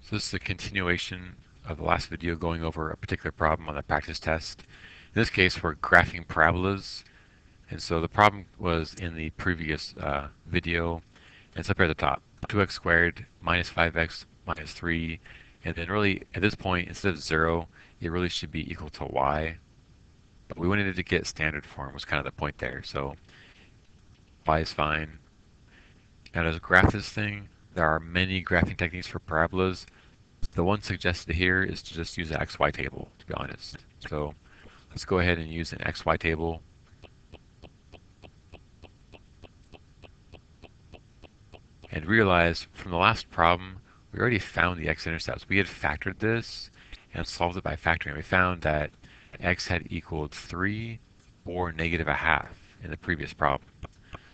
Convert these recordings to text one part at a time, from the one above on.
So this is a continuation of the last video going over a particular problem on the practice test. In this case, we're graphing parabolas. And so the problem was in the previous video, and it's up here at the top. 2x squared minus 5x minus 3. And then really, at this point, instead of 0, it really should be equal to y. But we wanted it to get standard form was kind of the point there. So y is fine. Now to graph this thing, there are many graphing techniques for parabolas. The one suggested here is to just use an XY table, to be honest. So let's go ahead and use an XY table. And realize from the last problem, we already found the x-intercepts. We had factored this and solved it by factoring. We found that x had equaled 3 or negative a half in the previous problem.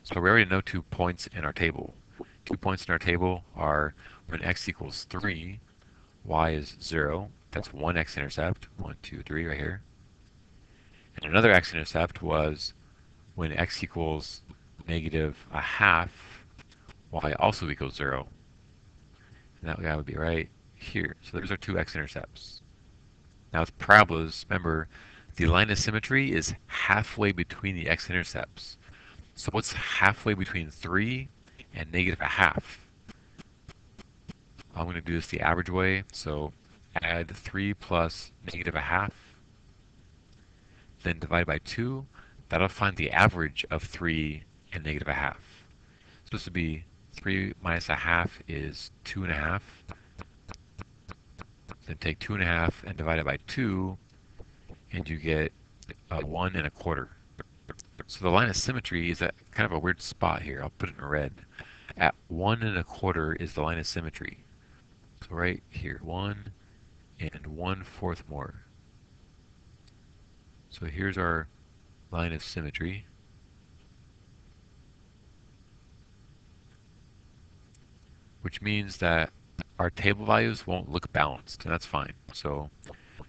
So we already know 2 points in our table. 2 points in our table are when x equals 3, y is 0. That's one x-intercept, 1, 2, 3 right here. And another x-intercept was when x equals negative a half, y also equals 0. And that guy would be right here. So there's our 2 x-intercepts. Now with parabolas, remember, the line of symmetry is halfway between the x-intercepts. So what's halfway between 3 and negative a half? I'm going to do this the average way. So add 3 plus negative a half, then divide by 2. That'll find the average of 3 and negative a half. So this would be 3 minus a half is 2.5. Then take 2.5 and divide it by 2, and you get 1.25. So the line of symmetry is at kind of a weird spot here. I'll put it in red. At 1.25 is the line of symmetry. So right here, 1 and 1/4 more. So here's our line of symmetry. Which means that our table values won't look balanced, and that's fine. So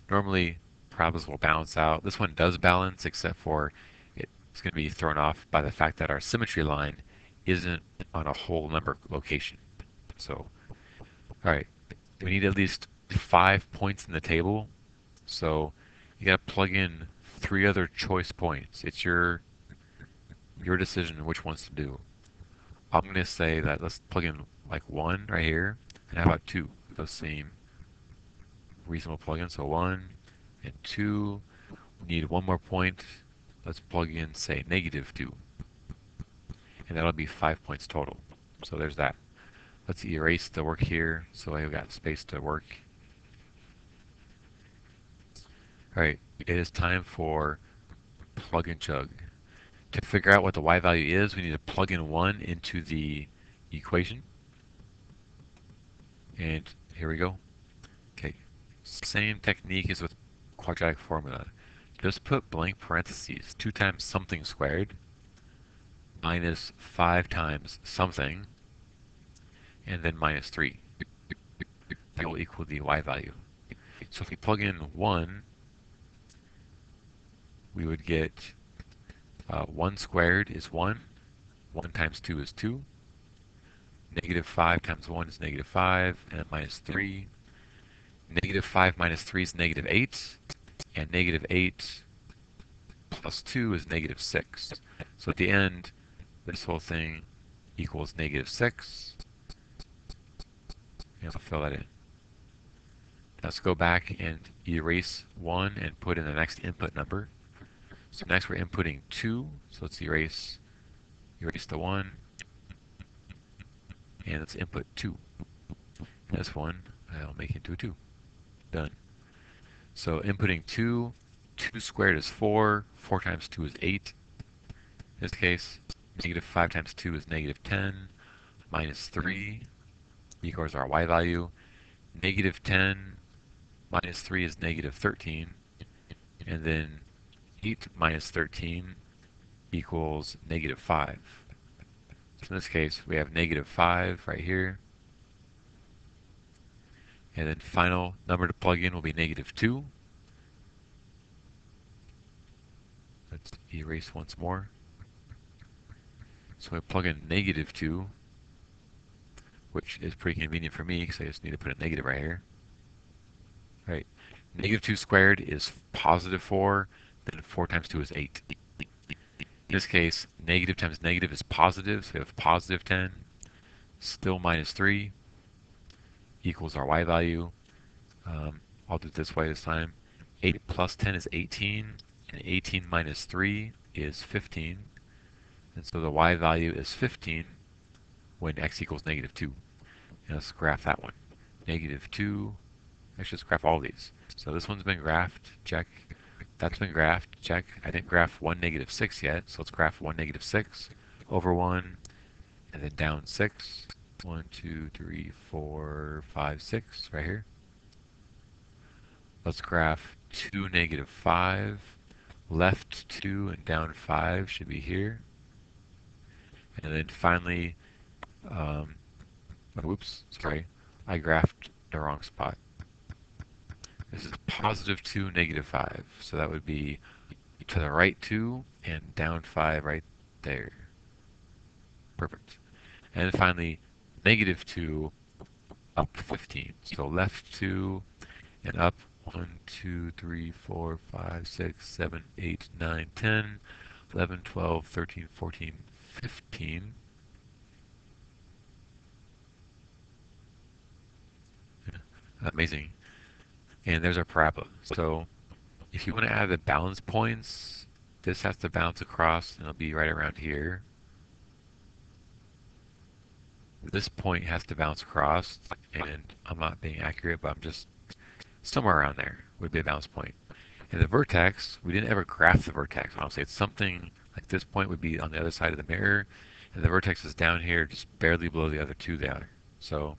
normally parabolas will balance out. This one does balance, except for it's going to be thrown off by the fact that our symmetry line isn't on a whole number location. So, all right, we need at least 5 points in the table. So you got to plug in 3 other choice points. It's your decision which ones to do. I'm going to say that let's plug in like 1 right here, and how about 2? Those seem reasonable plug-in. So 1 and 2. We need 1 more point. Let's plug in, say, -2. And that'll be 5 points total. So there's that. Let's erase the work here so I've got space to work. Alright, it is time for plug and chug. To figure out what the y value is, we need to plug in 1 into the equation. And here we go. Okay, same technique as with quadratic formula. Just put blank parentheses. 2 times something squared minus 5 times something, and then minus 3. That will equal the y value. So if we plug in 1, we would get 1 squared is 1. 1 times 2 is 2. -5 times 1 is -5, and minus 3. -5 minus 3 is -8, and -8 plus 2 is -6. So at the end, this whole thing equals -6. And I'll fill that in. Let's go back and erase 1 and put in the next input number. So next we're inputting 2, so let's erase the 1, and let's input 2. This one, I'll make it into a 2. Done. So inputting 2, 2 squared is 4, 4 times 2 is 8. In this case, -5 times 2 is -10, minus 3 equals our y value. -10 minus 3 is -13, and then 8 minus 13 equals -5. So in this case, we have -5 right here. And then final number to plug in will be -2. Let's erase once more. So we plug in -2. which is pretty convenient for me because I just need to put a negative right here. Right. Negative 2 squared is positive 4, then 4 times 2 is 8. In this case, negative times negative is positive, so we have positive 10, still minus 3, equals our y value. I'll do it this way this time. 8 plus 10 is 18, and 18 minus 3 is 15. And so the y value is 15 when x equals negative 2. And let's graph that one. Negative 2. Let's just graph all these. So this one's been graphed. Check. That's been graphed. Check. I didn't graph 1, negative 6 yet. So let's graph 1, negative 6 over 1, and then down 6. 1, 2, 3, 4, 5, 6 right here. Let's graph 2, negative 5. Left 2 and down 5 should be here. And then finally, whoops, sorry, I graphed the wrong spot. This is positive 2, negative 5. So that would be to the right 2 and down 5 right there. Perfect. And then finally, negative 2, up 15. So left 2 and up 1, 2, 3, 4, 5, 6, 7, 8, 9, 10, 11, 12, 13, 14, 15. Amazing. And there's our parabola. So if you want to add the balance points, this has to bounce across and it'll be right around here. This point has to bounce across, and I'm not being accurate, but I'm just somewhere around there would be a bounce point. And the vertex, we didn't ever graph the vertex, honestly. It's something like this point would be on the other side of the mirror, and the vertex is down here, just barely below the other two there. So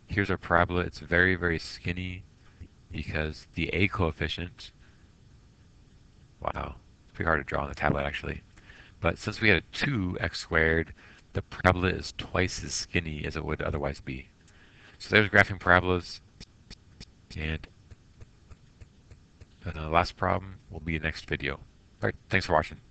here's our parabola. It's very, very skinny because the a coefficient, wow, it's pretty hard to draw on the tablet actually. But since we had a 2x squared, the parabola is twice as skinny as it would otherwise be. So there's graphing parabolas, and the last problem will be next video. Alright, thanks for watching.